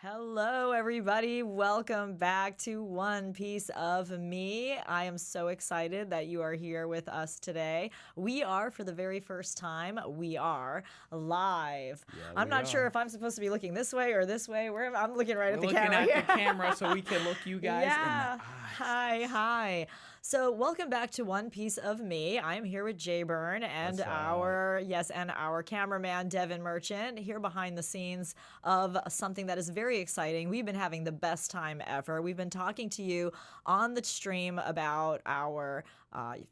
Hello, everybody. Welcome back to One Piece of Me. I am so excited that you are here with us today. We are, for the very first time, we are live. I'm not sure if I'm supposed to be looking this way or this way. I'm looking right at the camera. We're looking at the camera so we can look you guys in the eyes. Hi. So welcome back to One Piece of Me. I'm here with jburn and our cameraman Devin Merchant here behind the scenes of something that is very exciting. We've been having the best time ever. We've been talking to you on the stream about our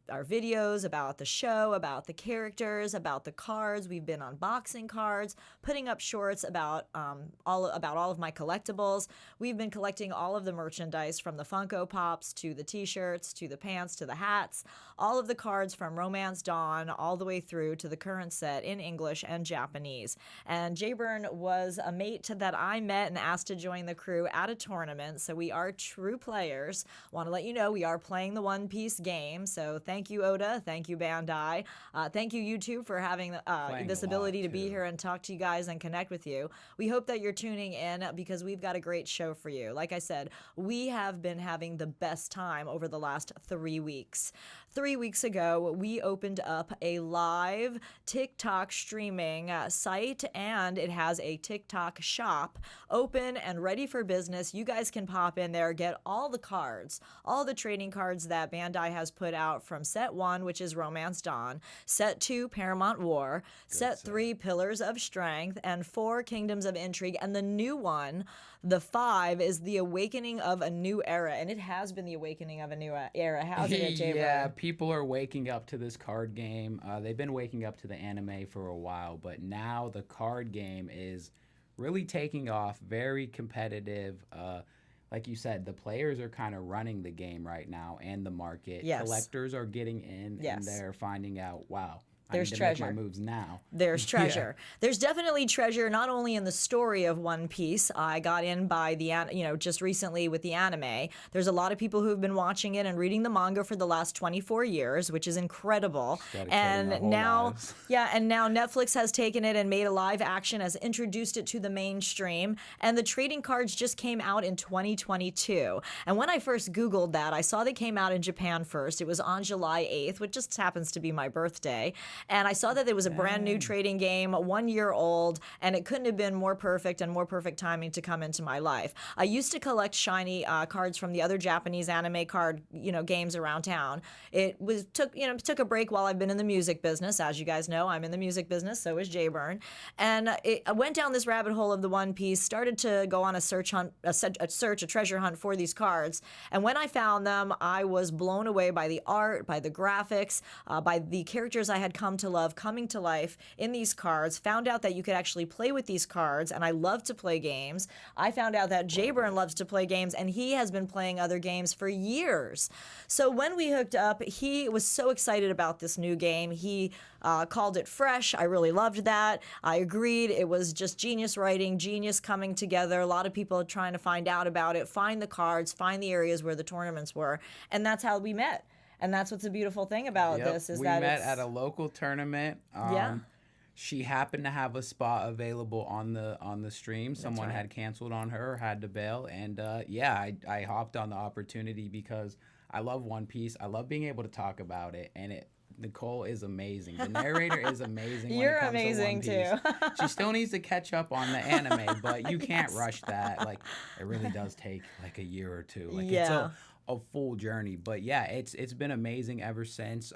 videos, about the show, about the characters, about the cards. We've been unboxing cards, putting up shorts about all of my collectibles. We've been collecting all of the merchandise, from the Funko Pops to the T-shirts to the pants to the hats, all of the cards from Romance Dawn all the way through to the current set in English and Japanese. And jburn was a mate that I met and asked to join the crew at a tournament, so we are true players. Want to let you know we are playing the One Piece game. So thank you, Oda. Thank you, Bandai. Thank you, YouTube, for having this ability to be here and talk to you guys and connect with you. We hope that you're tuning in because we've got a great show for you. Like I said, we have been having the best time over the last 3 weeks. 3 weeks ago, we opened up a live TikTok streaming site, and it has a TikTok shop open and ready for business. You guys can pop in there, get all the cards, all the trading cards that Bandai has put out from set 1, which is Romance Dawn, set 2, Paramount War, set 3, Pillars of Strength, and 4, Kingdoms of Intrigue, and the new one, the 5, is the Awakening of a New Era, and it has been the awakening of a new era, hasn't it, jburn? Yeah, people are waking up to this card game. They've been waking up to the anime for a while, but now the card game is really taking off, very competitive. Like you said, the players are kind of running the game right now and the market. Yes. Collectors are getting in and they're finding out, wow, there's I need to treasure. make my moves now. There's treasure. There's definitely treasure, not only in the story of One Piece. I got in by just recently with the anime. There's a lot of people who've been watching it and reading the manga for the last 24 years, which is incredible. And now Netflix has taken it and made a live action, has introduced it to the mainstream, and the trading cards just came out in 2022. And when I first Googled that, I saw they came out in Japan first. It was on July 8th, which just happens to be my birthday. And I saw that there was a brand new trading game, 1 year old, and it couldn't have been more perfect and more perfect timing to come into my life. I used to collect shiny cards from the other Japanese anime card, games around town. It took a break while I've been in the music business. As you guys know, I'm in the music business, so is jburn. And I went down this rabbit hole of the One Piece, started to go on a treasure hunt for these cards. And when I found them, I was blown away by the art, by the graphics, by the characters I had come to love coming to life in these cards. Found out that you could actually play with these cards, and I love to play games. I found out that jburn loves to play games, and he has been playing other games for years. So when we hooked up, he was so excited about this new game. He called it fresh. I really loved that. I agreed. It was just genius writing, genius coming together. A lot of people trying to find out about it, find the cards, find the areas where the tournaments were, and that's how we met. And that's what's the beautiful thing about this is that we met at a local tournament. She happened to have a spot available on the stream. Someone had canceled on her, had to bail, and I hopped on the opportunity because I love One Piece. I love being able to talk about it, and Nicole is amazing. The narrator is amazing. You're amazing too. She still needs to catch up on the anime, but you can't rush that. Like, it really does take like a year or two. Like, it's a full journey. But yeah, it's been amazing ever since.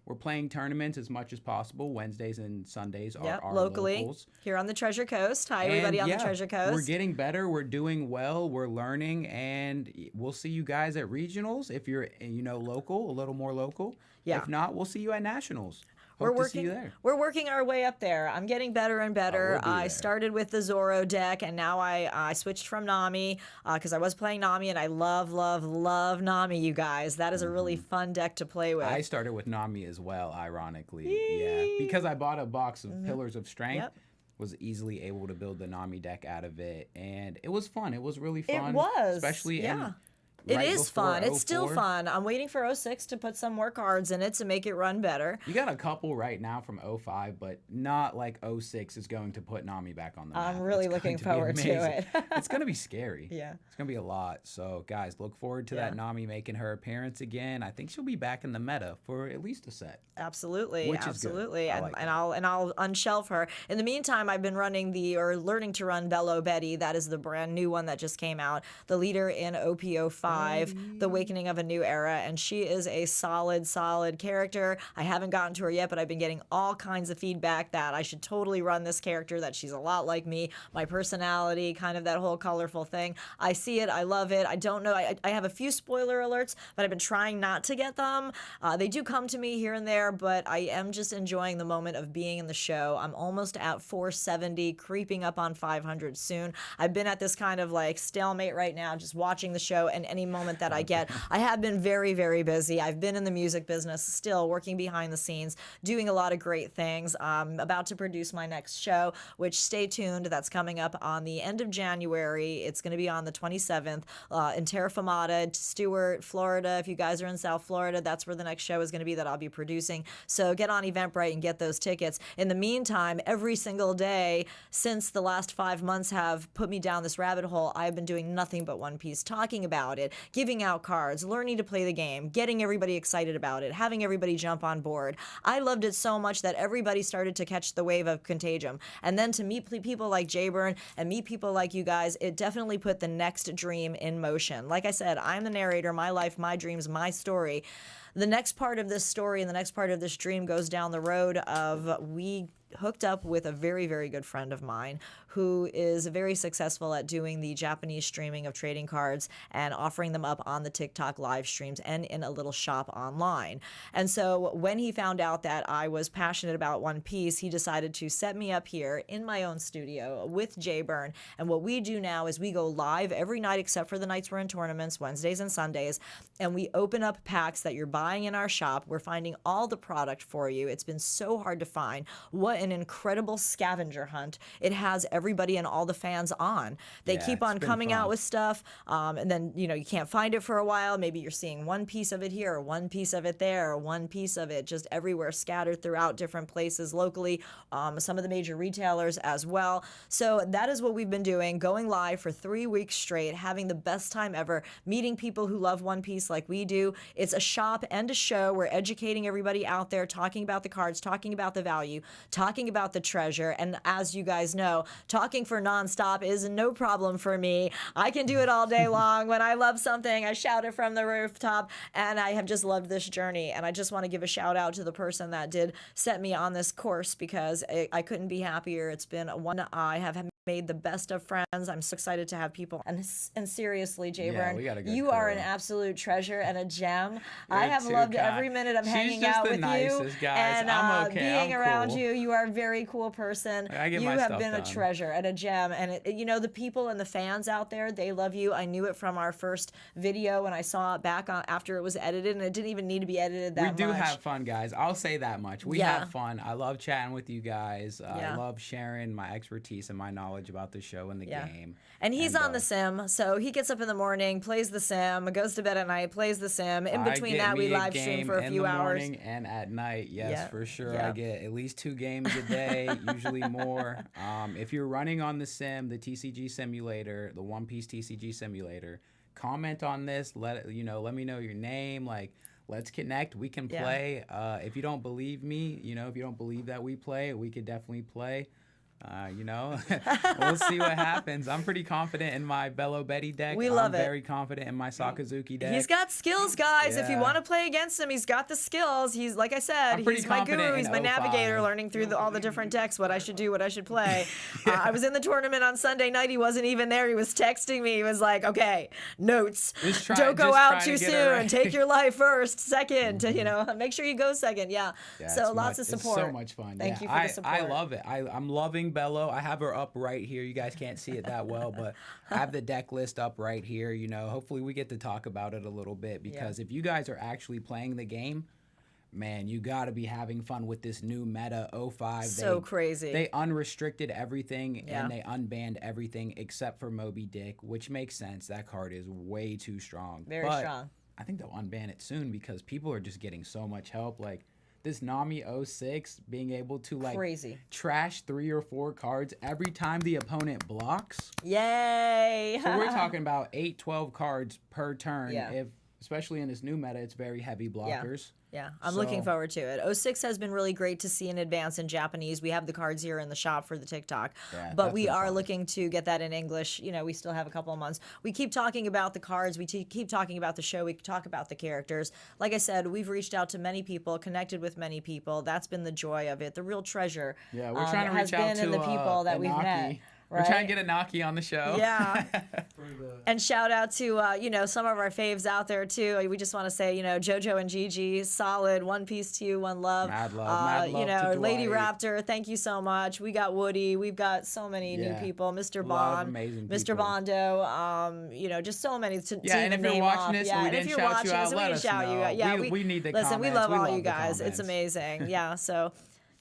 We're playing tournaments as much as possible. Wednesdays and Sundays are our locally locals. Here on the Treasure Coast. Hi, everybody on the Treasure Coast. We're getting better. We're doing well. We're learning, and we'll see you guys at regionals if you're local, a little more local. Yeah. If not, we'll see you at nationals. Hope to see you there. We're working our way up there. I'm getting better and better. I started with the Zoro deck, and now I switched from Nami because I was playing Nami, and I love Nami, you guys. That is a really fun deck to play with. I started with Nami as well, ironically. Yeah, because I bought a box of Pillars of Strength. Was easily able to build the Nami deck out of it, and it was fun. It was really fun. It was. Especially in It right is before fun. It's still 04. fun. I'm waiting for '06 to put some more cards in it to make it run better. You got a couple right now from '05, but not like '06 is going to put Nami back on the map. I'm really looking forward to it. It's going to be scary. Yeah. It's going to be a lot. So, guys, look forward to that Nami making her appearance again. I think she'll be back in the meta for at least a set. Absolutely, Which is absolutely, good. and I'll unshelf her. In the meantime, I've been learning to run Bello Betty. That is the brand new one that just came out. The leader in OP05, The Awakening of a New Era, and she is a solid character. I haven't gotten to her yet, but I've been getting all kinds of feedback that I should totally run this character. That she's a lot like me, my personality, kind of that whole colorful thing. I see it. I love it. I don't know. I have a few spoiler alerts, but I've been trying not to get them. They do come to me here and there, but I am just enjoying the moment of being in the show. I'm almost at 470, creeping up on 500 soon. I've been at this kind of like stalemate right now, just watching the show, and any moment that I get, I have been very busy. I've been in the music business, still working behind the scenes, doing a lot of great things. I'm about to produce my next show, which stay tuned. That's coming up on the end of January. It's going to be on the 27th in Terra Firmata, Stewart, Florida. If you guys are in South Florida, that's where the next show is going to be that I'll be producing. So get on Eventbrite and get those tickets. In the meantime, every single day since the last 5 months have put me down this rabbit hole, I've been doing nothing but One Piece, talking about it, giving out cards, learning to play the game, getting everybody excited about it, having everybody jump on board. I loved it so much that everybody started to catch the wave of contagion. And then to meet people like jburn and meet people like you guys, it definitely put the next dream in motion. Like I said, I'm the narrator, my life, my dreams, my story. The next part of this story and the next part of this dream goes down the road of we hooked up with a very good friend of mine who is very successful at doing the Japanese streaming of trading cards and offering them up on the TikTok live streams and in a little shop online. And so when he found out that I was passionate about One Piece, he decided to set me up here in my own studio with jburn. And what we do now is we go live every night except for the nights we're in tournaments, Wednesdays and Sundays, and we open up packs that you're buying in our shop. We're finding all the product for you. It's been so hard to find. What an incredible scavenger hunt it has everybody and all the fans on. They keep on coming out with stuff, and then you can't find it for a while. Maybe you're seeing one piece of it here, or one piece of it there, or one piece of it just everywhere, scattered throughout different places locally, some of the major retailers as well. So that is what we've been doing, going live for 3 weeks straight, having the best time ever, meeting people who love One Piece like we do. It's a shop and a show. We're educating everybody out there, talking about the cards, talking about the value, talking about the treasure. And as you guys know, talking for nonstop is no problem for me. I can do it all day long. When I love something, I shout it from the rooftop, and I have just loved this journey. And I just want to give a shout out to the person that did set me on this course, because I couldn't be happier. It's been one I have made the best of friends. I'm so excited to have people. And seriously, jburn, you are an absolute treasure and a gem. I have loved every minute of hanging out with you and being around you. You are a very cool person. You have been a treasure and a gem. And the people and the fans out there, they love you. I knew it from our first video when I saw it back after it was edited, and it didn't even need to be edited that much. We do have fun, guys. I'll say that much. We have fun. I love chatting with you guys. I love sharing my expertise and my knowledge about the show and the game. And he's on the sim, so he gets up in the morning, plays the sim, goes to bed at night, plays the sim. In between that, we live stream for a few hours. In the morning and at night, yes, for sure. I get at least 2 games a day, usually more. If you're running on the sim, the TCG simulator, the One Piece TCG simulator, comment on this. Let me know your name. Let's connect. We can play. If you don't believe me, if you don't believe that we play, we could definitely play. We'll see what happens. I'm pretty confident in my Bello Betty deck. I'm very confident in my Sakazuki deck. He's got skills, guys. If you want to play against him, he's got the skills. He's, like I said, he's my guru. He's my navigator, learning through all the different decks, what I should do, what I should play. I was in the tournament on Sunday night. He wasn't even there. He was texting me. He was like, okay, notes. Don't go out too soon. Take your life first, second. Make sure you go second. So lots of support. It's so much fun. Thank you for the support. I love it. I'm loving Bello. I have her up right here. You guys can't see it that well, but I have the deck list up right here. Hopefully we get to talk about it a little bit, because if you guys are actually playing the game, man, you got to be having fun with this new meta 05. So crazy. They unrestricted everything Yeah. and they unbanned everything except for Moby Dick, which makes sense. That card is way too strong. Very strong. I think they'll unban it soon because people are just getting so much help. Like this Nami 06 being able to like Crazy. trash 3 or 4 cards every time the opponent blocks. Yay. So we're talking about 8, 12 cards per turn. Yeah. Especially in this new meta, it's very heavy blockers. Yeah, I'm looking forward to it. 06 has been really great to see in advance in Japanese. We have the cards here in the shop for the TikTok, but we are looking to get that in English. You know, we still have a couple of months. We keep talking about the cards. We keep talking about the show. We talk about the characters. Like I said, we've reached out to many people, connected with many people. That's been the joy of it. The real treasure we're trying to reach out has been to in the people that we've Inaki. met. We're trying to get Inaki on the show. Yeah. And shout out to, some of our faves out there, too. We just want to say, JoJo and Gigi, solid. One piece to you, one love. Mad love. Mad love to Lady Dwight. Raptor, thank you so much. We got Woody. We've got so many new people. Mr. Bond. Amazing Mr. people. Bondo. Just so many to and if you're watching this and we didn't shout you out, let us know. Yeah, we need the listen, comments. we love all the you guys. comments. It's amazing. Yeah, so...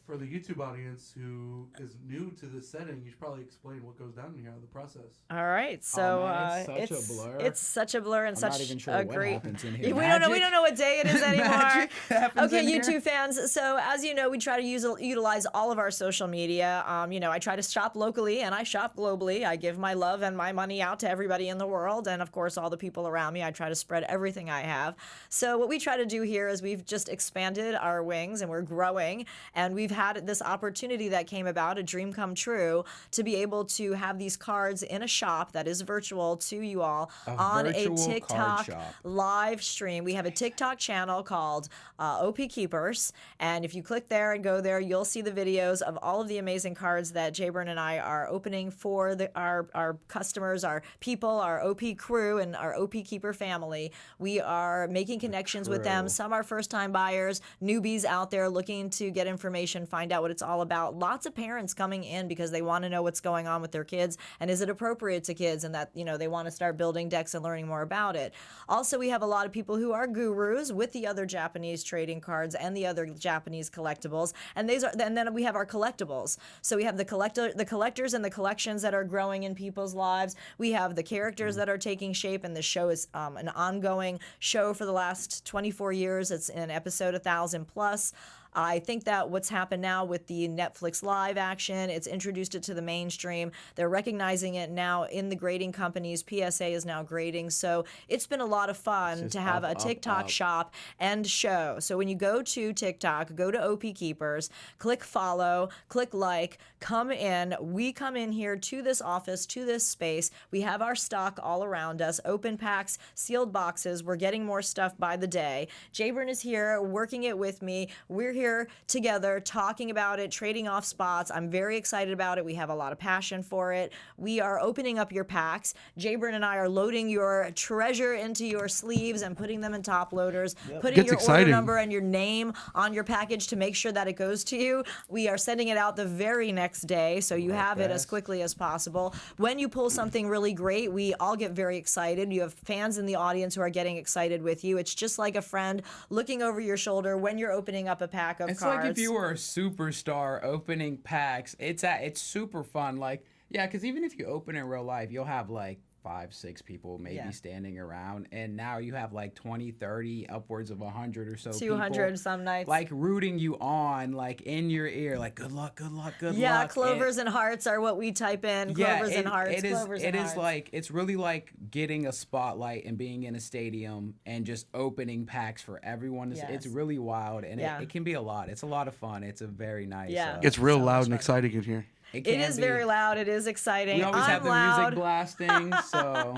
For the YouTube audience who is new to this setting, you should probably explain what goes down here, the process. All right, so man, it's such a blur. It's such a blur and I'm such not even sure a what great. happens in here. We don't know what day it is anymore. Magic happens Okay, in YouTube here. fans. So as you know, we try to utilize all of our social media. I try to shop locally and I shop globally. I give my love and my money out to everybody in the world, and of course all the people around me. I try to spread everything I have. So what we try to do here is we've just expanded our wings and we're growing, and we've had this opportunity that came about, a dream come true, to be able to have these cards in a shop that is virtual to you all on a virtual card TikTok shop. live stream. We have a TikTok channel called OPKeepers, and if you click there and go there, you'll see the videos of all of the amazing cards that jburn and I are opening for our customers, our people, our OP crew, and our OP Keeper family. We are making connections with them. Some are first-time buyers, newbies out there looking to get information, find out what it's all about. Lots of parents coming in because they want to know what's going on with their kids and is it appropriate to kids, and that they want to start building decks and learning more about it. Also, we have a lot of people who are gurus with the other Japanese trading cards and the other Japanese collectibles, and then we have our collectibles. So we have the collectors and the collections that are growing in people's lives. We have the characters that are taking shape, and the show is an ongoing show for the last 24 years. It's in episode 1,000 plus. I think that what's happened now with the Netflix live action, it's introduced it to the mainstream. They're recognizing it now in the grading companies. PSA is now grading. So it's been a lot of fun to have a TikTok shop and show. So when you go to TikTok, go to OPKeepers, click follow, click like, come in. We come in here to this office, to this space. We have our stock all around us, open packs, sealed boxes. We're getting more stuff by the day. jburn is here working it with me. We're here together talking about it, trading off spots. I'm very excited about it. We have a lot of passion for it. We are opening up your packs. jburn and I are loading your treasure into your sleeves and putting them in top loaders, putting your order number and your name on your package to make sure that it goes to you. We are sending it out the very next day, so you have it as quickly as possible. When you pull something really great, we all get very excited. You have fans in the audience who are getting excited with you. It's just like a friend looking over your shoulder when you're opening up a pack of it's cards. like if you were a superstar opening packs. It's super fun. Like, yeah, because even if you open in real life, you'll have like 5, 6 people maybe standing around, and now you have like 20, 30, upwards of 100 or so 200 people, some nights, like rooting you on, like in your ear, like good luck, good luck, good luck. Yeah, clovers and hearts are what we type in. Clovers and hearts. It is like, it's really like getting a spotlight and being in a stadium and just opening packs for everyone. It's really wild, and it can be a lot. It's a lot of fun. It's a very nice. It's real loud and exciting in here. It is very loud. It is exciting. We always have the music blasting, so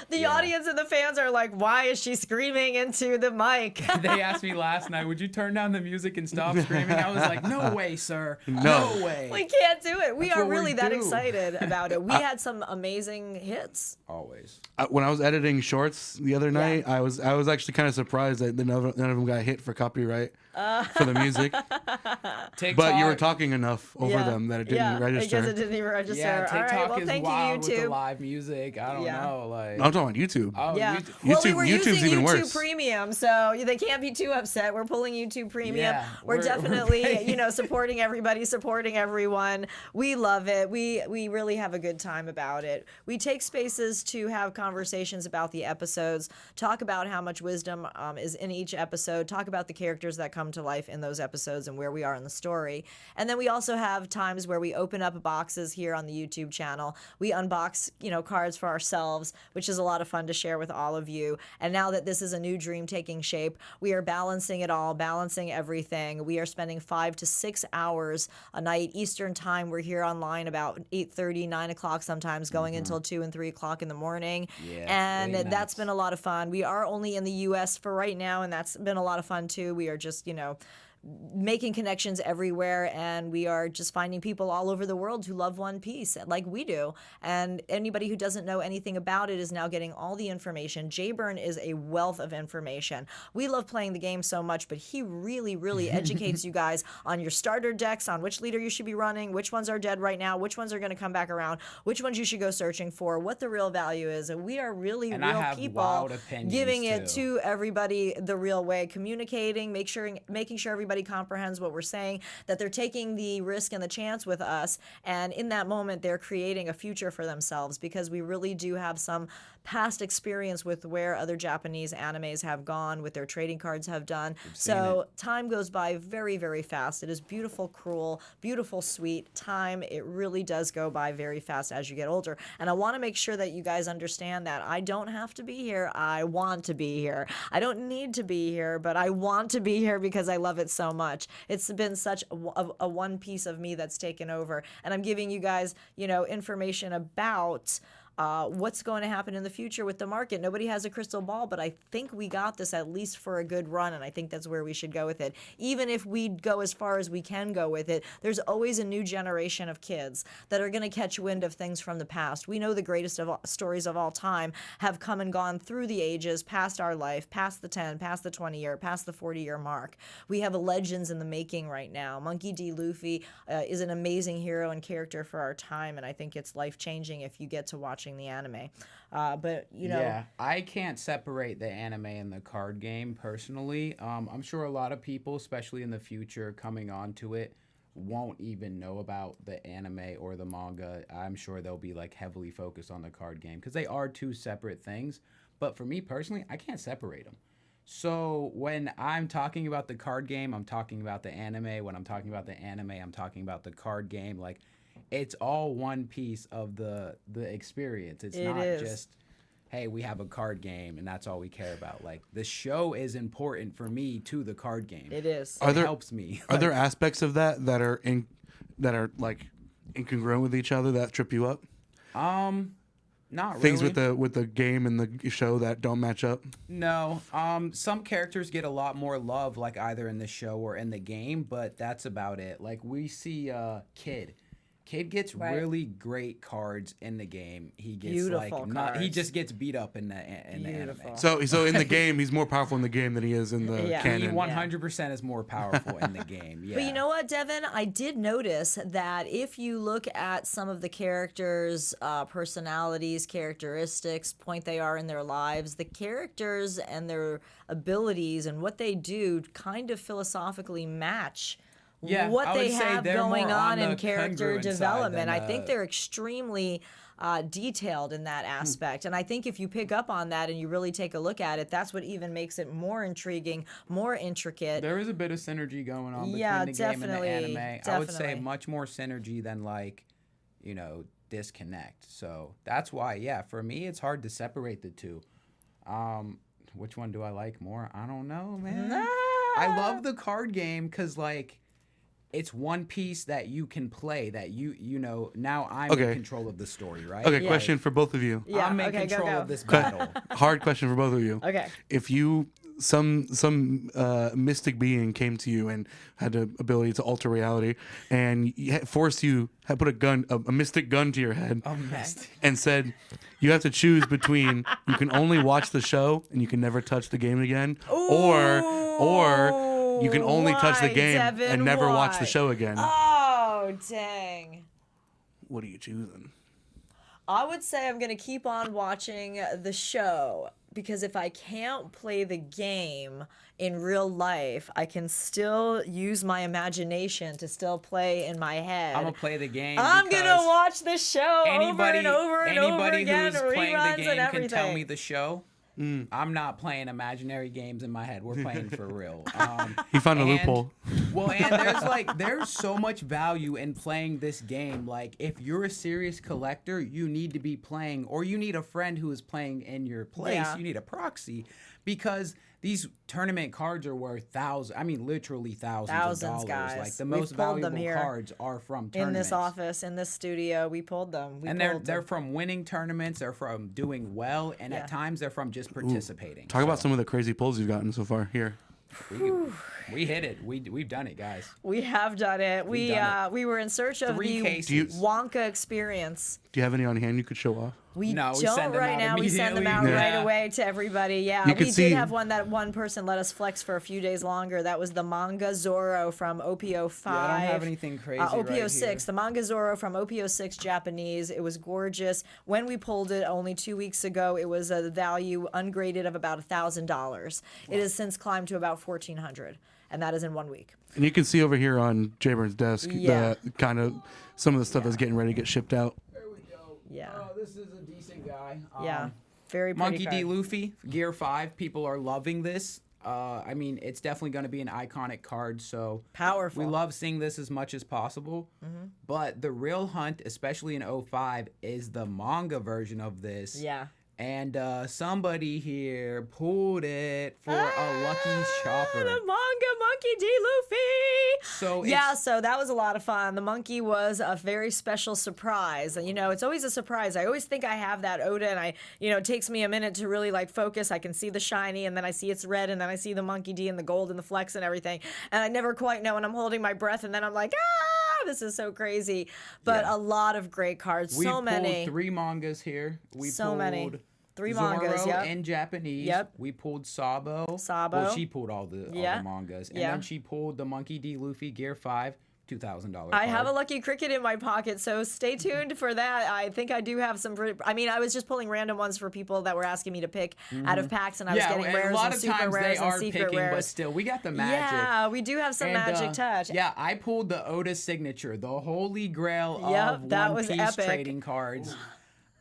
the audience and the fans are like, "Why is she screaming into the mic?" They asked me last night, "Would you turn down the music and stop screaming?" I was like, "No way, sir. No way. We can't do it. We That's are what we really that do." excited about it. We had some amazing hits. Always. When I was editing shorts the other night, I was actually kind of surprised that none of them got hit for copyright for the music. TikTok, but you were talking enough over them that it didn't register. register. I guess it didn't even register. Yeah, All TikTok right, well, is thank you, wild with the YouTube. live music. I don't know, like. I'm talking about YouTube. Oh, Yeah. YouTube. Well, we were YouTube's using even YouTube worse. Premium, so they can't be too upset. We're pulling YouTube Premium. Yeah, we're we're definitely, paying. supporting everybody, supporting everyone. We love it. We really have a good time about it. We take spaces to have conversations about the episodes, talk about how much wisdom is in each episode, talk about the characters that come to life in those episodes and where we are in the story. And then we also have times where we open up boxes here on the YouTube channel. We unbox, cards for ourselves, which is a lot of fun to share with all of you. And now that this is a new dream taking shape, we are balancing it all, balancing everything. We are spending 5 to 6 hours a night Eastern time. We're here online about 8:30, 9 o'clock sometimes, going until 2 and 3 o'clock in the morning. Yeah, and late that's nights. been a lot of fun. We are only in the U.S. for right now, and that's been a lot of fun too. We are just, making connections everywhere, and we are just finding people all over the world who love One Piece like we do. And anybody who doesn't know anything about it is now getting all the information. jburn is a wealth of information. We love playing the game so much, but he really, really educates you guys on your starter decks, on which leader you should be running, which ones are dead right now, which ones are going to come back around, which ones you should go searching for, what the real value is. And we are really And I real have people wild opinions, giving it too. to everybody the real way, communicating, making sure everybody comprehends what we're saying, that they're taking the risk and the chance with us, and in that moment they're creating a future for themselves, because we really do have some past experience with where other Japanese animes have gone, with their trading cards have done. So time goes by very, very fast. It is beautiful, cruel, beautiful, sweet. Time, it really does go by very fast as you get older. And I want to make sure that you guys understand that I don't have to be here. I want to be here. I don't need to be here, but I want to be here because I love it so much. It's been such a one piece of me that's taken over. And I'm giving you guys, information about what's going to happen in the future with the market. Nobody has a crystal ball, but I think we got this at least for a good run, and I think that's where we should go with it. Even if we go as far as we can go with it, there's always a new generation of kids that are going to catch wind of things from the past. We know the greatest of stories of all time have come and gone through the ages, past our life, past the 10, past the 20-year, past the 40-year mark. We have legends in the making right now. Monkey D. Luffy is an amazing hero and character for our time, and I think it's life-changing if you get to watching the anime. But Yeah, I can't separate the anime and the card game personally. I'm sure a lot of people, especially in the future coming onto it, won't even know about the anime or the manga. I'm sure they'll be like heavily focused on the card game because they are two separate things. But for me personally, I can't separate them. So when I'm talking about the card game, I'm talking about the anime. When I'm talking about the anime, I'm talking about the card game. Like, it's all one piece of the experience. It's not just, hey, we have a card game and that's all we care about. Like, the show is important for me to the card game. it is. It helps me. Are there aspects of that are like incongruent with each other that trip you up? Not really. Things with the game and the show that don't match up? No. Some characters get a lot more love, like either in the show or in the game, but that's about it. Like, we see Kid. Kid gets really great cards in the game. He gets Beautiful he cards. just gets beat up in the anime. So in the game, he's more powerful in the game than he is in the Yeah. He canon. 100% is more powerful in the game. Yeah. But you know what, Devin? I did notice that if you look at some of the characters' personalities, characteristics, point they are in their lives, the characters and their abilities and what they do kind of philosophically match what I would they say have they're going more on in the character congruent side development. than I think they're extremely detailed in that aspect. And I think if you pick up on that and you really take a look at it, that's what even makes it more intriguing, more intricate. There is a bit of synergy going on between Yeah, the game and the definitely, anime. I would say definitely. much more synergy than like, disconnect. So that's why, yeah, for me, it's hard to separate the two. Which one do I like more? I don't know, man. I love the card game because, like, it's one piece that you can play that now I'm in control of the story, right? Okay, Yeah. question for both of you. Yeah, I'm in okay, go, control go. of this battle. Hard question for both of you. Okay. If you some mystic being came to you and had the ability to alter reality and forced you had put a mystic gun to your head and said you have to choose between you can only watch the show and you can never touch the game again, or you can only touch the Why, game Devin? and never watch the Why? show again. Oh, dang. what are you choosing? I would say I'm going to keep on watching the show because if I can't play the game in real life, I can still use my imagination to still play in my head. I'm gonna play the game. I'm going to watch the show over and over and over anybody again, who's playing the reruns game and everything. can tell me the show. I'm not playing imaginary games in my head. We're playing for real. He found a loophole. Well, and there's so much value in playing this game. Like, if you're a serious collector, you need to be playing, or you need a friend who is playing in your place. Yeah. You need a proxy, because these tournament cards are worth thousands. I mean, literally thousands of dollars. Guys. Like, the We've most pulled them valuable here. cards are from In tournaments. this office, in this studio, we pulled them. They're from winning tournaments. They're from doing well, and at times they're from just participating. Talk about some of the crazy pulls you've gotten so far. Here. We hit it. We've done it, guys. We have done it. We were in search of 3 the cases. Wonka experience. Do you have any on hand you could show off? We No, we don't send them right out now. We send them out immediately. right Yeah. away to everybody. Yeah, You we can see- did have one that one person let us flex for a few days longer. That was the manga Zorro from OPO5. Yeah, I don't have anything crazy right OPO6, here. the manga Zorro from OPO6 Japanese. It was gorgeous. When we pulled it only 2 weeks ago, it was a value ungraded of about $1,000. It has since climbed to about $1,400, and that is in 1 week. And you can see over here on Jburn's desk Yeah. the kind of some of the stuff that's getting ready to get shipped out. There we go. Yeah. This is a decent guy. Yeah, very pretty Monkey card. D. Luffy, Gear 5. People are loving this. I mean, it's definitely going to be an iconic card, so Powerful. we love seeing this as much as possible. But the real hunt, especially in 05, is the manga version of this. Yeah. And somebody here pulled it for a lucky shopper. The manga Monkey D. Luffy. So Yeah, so that was a lot of fun. The monkey was a very special surprise. And, you know, it's always a surprise. I always think I have that Oda, and it takes me a minute to really like focus. I can see the shiny, and then I see it's red, and then I see the Monkey D and the gold and the flex and everything. And I never quite know, and I'm holding my breath, and then I'm like, this is so crazy. But a lot of great cards. we So many. pulled 3 mangas here. We So pulled many. 3 Zorro mangas, yep. in Japanese. Yep. We pulled Sabo. Sabo. Well, she pulled all the mangas. And Yeah. then she pulled the Monkey D. Luffy Gear 5, $2,000 I card. have a lucky cricket in my pocket, so stay tuned for that. I think I do have some. I mean, I was just pulling random ones for people that were asking me to pick out of packs, and I was getting and rares a lot and of super times they rares and are secret picking, but rares. still, we got the magic. Yeah, we do have some And, magic touch. Yeah, I pulled the Oda signature, the holy grail Yep, of that One was Piece epic. trading cards.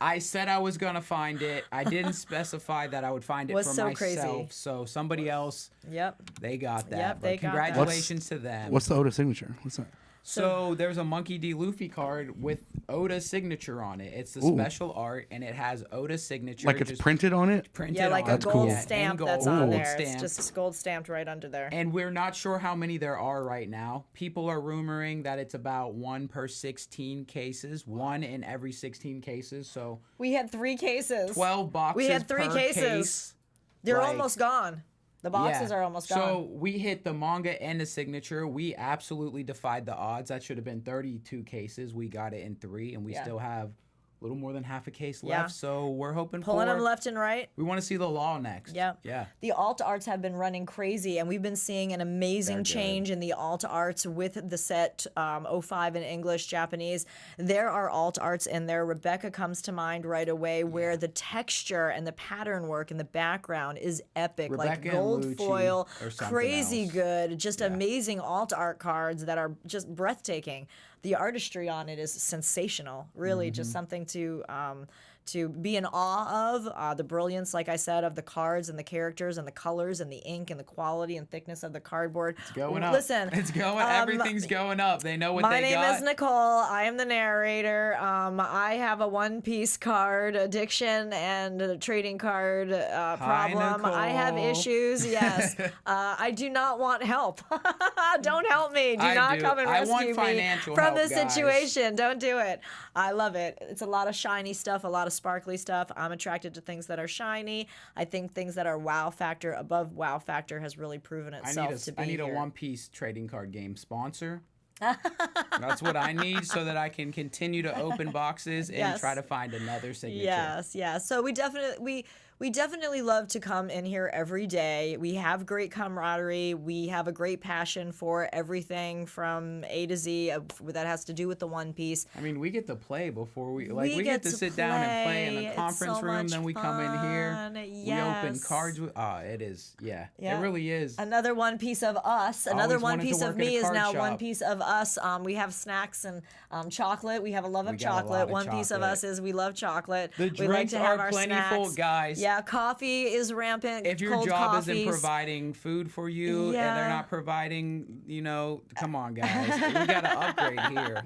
I said I was gonna find it. I didn't specify that I would find it Was for so myself. crazy. So somebody else, Yep. they got that. Yep, But they got that. congratulations to them. What's the Oda signature? What's that? So there's a Monkey D. Luffy card with Oda's signature on it. It's the Ooh. special art, and it has Oda's signature. Like it's just printed on it? printed Yeah, like on a it. That's gold cool. Yeah, in stamp gold, that's on gold there. stamped. It's just gold stamped right under there. And we're not sure how many there are right now. People are rumoring that it's about 1 per 16 cases, 1 in every 16 cases. So We had 3 cases. 12 boxes. We had 3 per cases. case. They're Like, almost gone. The boxes yeah. are almost gone. So we hit the manga and the signature. We absolutely defied the odds. That should have been 32 cases. We got it in 3, and we Yeah. still have a little more than half a case Yeah. left. So we're hoping Pulling for. them left and right. We want to see the law next. Yep. Yeah. The alt arts have been running crazy, and we've been seeing an amazing They're change in the alt arts with the set 05 in English, Japanese. There are alt arts in there. Rebecca comes to mind right away, where the texture and the pattern work in the background is epic, like Rebecca and gold Lucci foil, are something crazy else. good, just amazing alt art cards that are just breathtaking. The artistry on it is sensational. Really, just something to be in awe of. The brilliance, like I said, of the cards and the characters and the colors and the ink and the quality and thickness of the cardboard. It's going up. Listen, It's going. Everything's going up. They know what my they name got. is Nicole. I am the narrator. I have a One Piece card addiction and a trading card problem. I have Nicole. issues. Yes, I do not want help. Don't help me. Do I not do. come and I rescue want me financial from help, this guys. situation. Don't do it. I love it. It's a lot of shiny stuff, a lot of sparkly stuff. I'm attracted to things that are shiny. I think things that are wow factor above wow factor has really proven itself to be I need here. a One Piece trading card game sponsor. That's what I need so that I can continue to open boxes and Yes. try to find another signature. Yes, yes. So we definitely We definitely love to come in here every day. We have great camaraderie. We have a great passion for everything from A to Z that has to do with the One Piece. I mean, we get to play before we get to to sit down and play in play. a It's conference so room. much Then we come in here. fun. We open Yes. cards. It is. Yeah, Yeah. it really is. Another One Piece of us. Another always One wanted to Piece of work at a me is card now One shop. Piece of us. We have snacks and chocolate. We have a love of We got a lot chocolate. of One Piece of chocolate. us is we love chocolate. The we like drinks to have are our plentiful, snacks. guys. Yeah, coffee is rampant. If your cold job coffees. isn't providing food for you and Yeah. they're not providing, come on, guys. We got to upgrade here.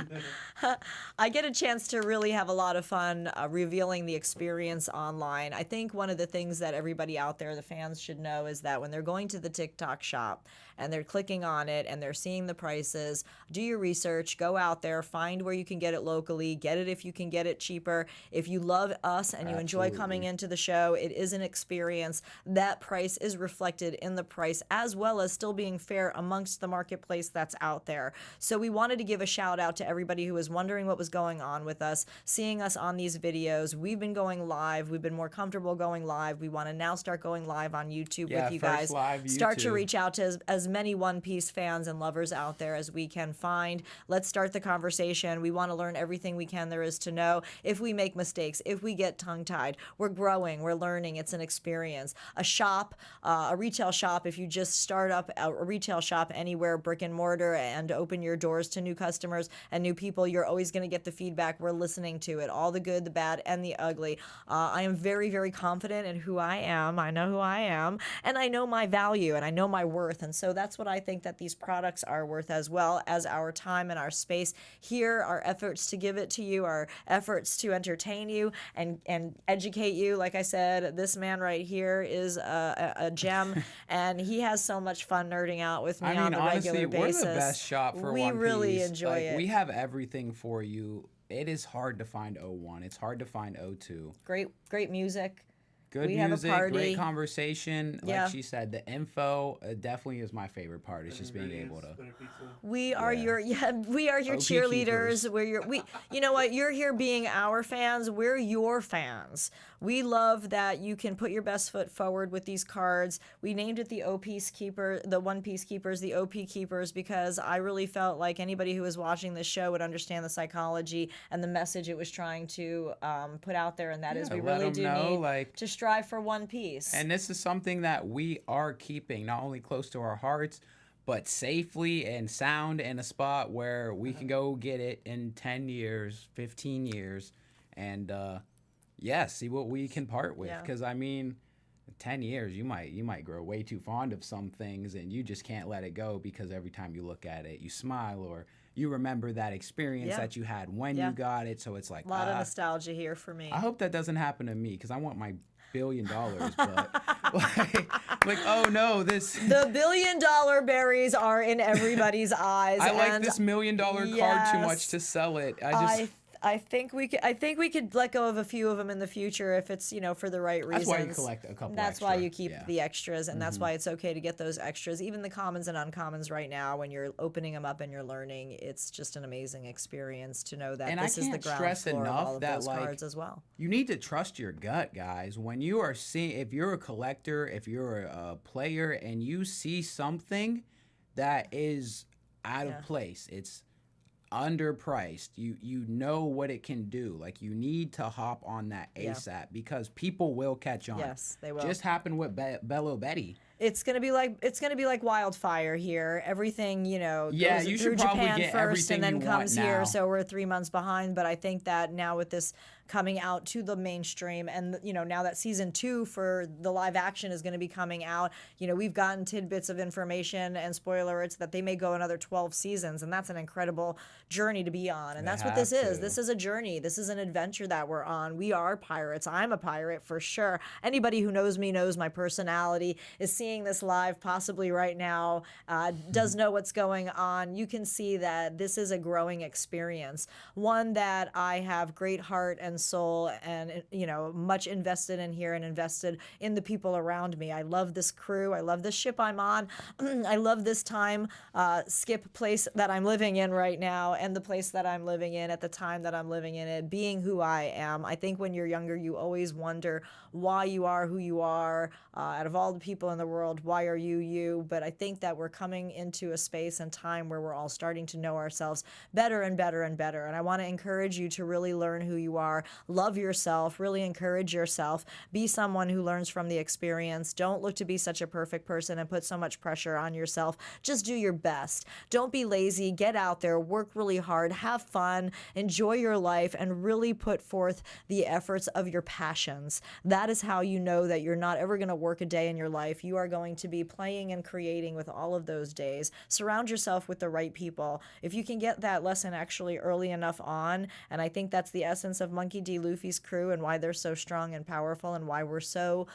I get a chance to really have a lot of fun revealing the experience online. I think one of the things that everybody out there, the fans, should know is that when they're going to the TikTok shop and they're clicking on it and they're seeing the prices, do your research, go out there, find where you can get it locally, get it if you can get it cheaper. If you love us and you enjoy coming into the show, it is an experience. That price is reflected in the price, as well as still being fair amongst the marketplace that's out there. So we wanted to give a shout out to everybody who was wondering what was going on with us, seeing us on these videos. We've been going live. We've been more comfortable going live. We want to now start going live on YouTube Yeah, with you first guys. live Start to YouTube. reach out to as many One Piece fans and lovers out there as we can find. Let's start the conversation. We want to learn everything we can there is to know. If we make mistakes, if we get tongue-tied, we're growing, we're learning. It's an experience. A shop, a retail shop, if you just start up a retail shop anywhere, brick and mortar, and open your doors to new customers and new people, you're always going to get the feedback. We're listening to it, all the good, the bad, and the ugly. I am very, very confident in who I am. I know who I am, and I know my value, and I know my worth. And so that's what I think that these products are worth, as well as our time and our space here, our efforts to give it to you, our efforts to entertain you and educate you. Like I said, this man right here is a gem, and he has so much fun nerding out with me on a honestly, regular basis. we're the best shop for we One Piece. really enjoy it. We have everything for you. It is hard to find 01. It's hard to find 02. Great music. Good We have a music, party. great conversation. Yeah. Like she said, the info definitely is my favorite part. It's just being able to. Better pizza. We are Yeah. we are your cheerleaders. OPKeepers. You know what? You're here being our fans. We're your fans. We love that you can put your best foot forward with these cards. We named it the One Piece Keepers, the OPKeepers, because I really felt like anybody who was watching this show would understand the psychology and the message it was trying to put out there, and that is we let really 'em do know, need like- to strive for One Piece. And this is something that we are keeping not only close to our hearts, but safely and sound in a spot where we can go get it in 10 years, 15 years, and see what we can part with. Yeah. Because, 10 years, you might grow way too fond of some things, and you just can't let it go because every time you look at it, you smile or you remember that experience Yeah. that you had when Yeah. you got it. So it's like, a lot of nostalgia here for me. I hope that doesn't happen to me because I want my $1 billion, but oh no, this. The $1 billion berries are in everybody's eyes. I like and this $1 million card too yes, much to sell it. I think we could let go of a few of them in the future if it's for the right reasons. That's why you collect a couple. That's why extra. you keep Yeah. the extras, and that's why it's okay to get those extras, even the commons and uncommons. Right now, when you're opening them up and you're learning, it's just an amazing experience to know that And this I is the can't ground stress floor of enough all of that, those like, cards as well. You need to trust your gut, guys. When you are seeing, if you're a collector, if you're a player, and you see something that is out of place, it's underpriced, you know what it can do. Like, you need to hop on that ASAP because people will catch on. Yes, they will. Just happened with Bello Betty. It's gonna be like wildfire here. Everything Yeah, goes you through should probably Japan get first and then everything you comes want here, now. so we're 3 months behind. But I think that now with this coming out to the mainstream, and now that season 2 for the live action is going to be coming out, we've gotten tidbits of information and spoiler alerts that they may go another 12 seasons, and that's an incredible journey to be on. And that's what this have is. to. This is a journey. This is an adventure that we're on. We are pirates. I'm a pirate for sure. Anybody who knows me knows my personality, is seeing this live possibly right now, does know what's going on. You can see that this is a growing experience, one that I have great heart and and soul and, much invested in here and invested in the people around me. I love this crew. I love this ship I'm on. I love this time skip place that I'm living in right now, and the place that I'm living in at the time that I'm living in it, being who I am. I think when you're younger, you always wonder why you are who you are. Out of all the people in the world, why are you you? But I think that we're coming into a space and time where we're all starting to know ourselves better and better and better. And I want to encourage you to really learn who you are, love yourself, really encourage yourself, be someone who learns from the experience. Don't look to be such a perfect person and put so much pressure on yourself. Just do your best. Don't be lazy. Get out there, work really hard, have fun, enjoy your life, and really put forth the efforts of your passions. That is how you know that you're not ever going to work a day in your life. You are going to be playing and creating with all of those days. Surround yourself with the right people. If you can get that lesson actually early enough on, and I think that's the essence of Monkey D. Luffy's crew and why they're so strong and powerful and why we're so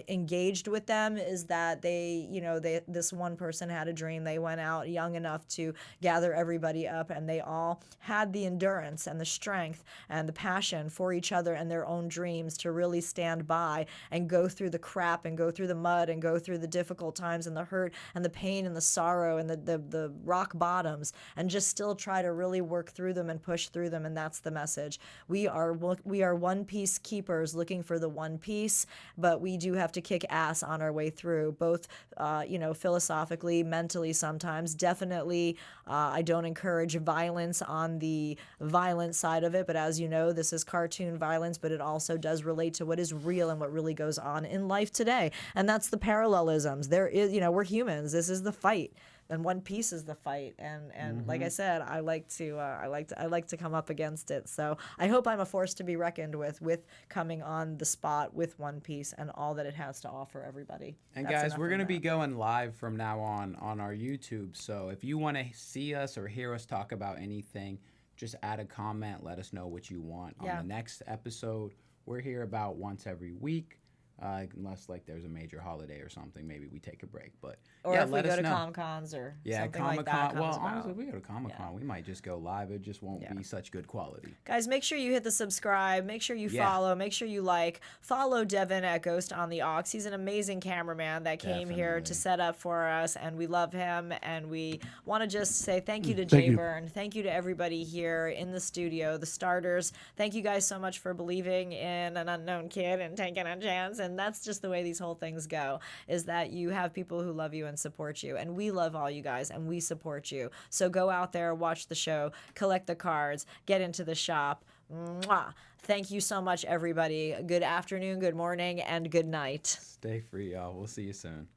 engaged with them, is that this one person had a dream. They went out young enough to gather everybody up, and they all had the endurance and the strength and the passion for each other and their own dreams to really stand by and go through the crap and go through the mud and go through the difficult times and the hurt and the pain and the sorrow and the rock bottoms, and just still try to really work through them and push through them. And that's the message. We are One Piece keepers looking for the One Piece, but we do have to kick ass on our way through, both philosophically, mentally sometimes. Definitely, I don't encourage violence on the violent side of it, but as you know, this is cartoon violence, but it also does relate to what is real and what really goes on in life today. And that's the parallelisms. There is, we're humans. This is the fight. And One Piece is the fight, and like I said, I like to come up against it. So I hope I'm a force to be reckoned with coming on the spot with One Piece and all that it has to offer everybody. And That's guys, we're going to be going live from now on our YouTube. So if you want to see us or hear us talk about anything, just add a comment. Let us know what you want on the next episode. We're here about once every week. Unless there's a major holiday or something, maybe we take a break. But or if we go to Comic-Cons or something like that. Well, honestly, if we go to Comic-Con, we might just go live. It just won't be such good quality. Guys, make sure you hit the subscribe. Make sure you follow. Make sure you like. Follow Devin at Ghost on the Aux. He's an amazing cameraman that came here to set up for us, and we love him. And we want to just say thank you to jburn. Thank you to everybody here in the studio, the starters. Thank you guys so much for believing in an unknown kid and taking a chance. And that's just the way these whole things go, is that you have people who love you and support you. And we love all you guys, and we support you. So go out there, watch the show, collect the cards, get into the shop. Mwah. Thank you so much, everybody. Good afternoon, good morning, and good night. Stay free, y'all. We'll see you soon.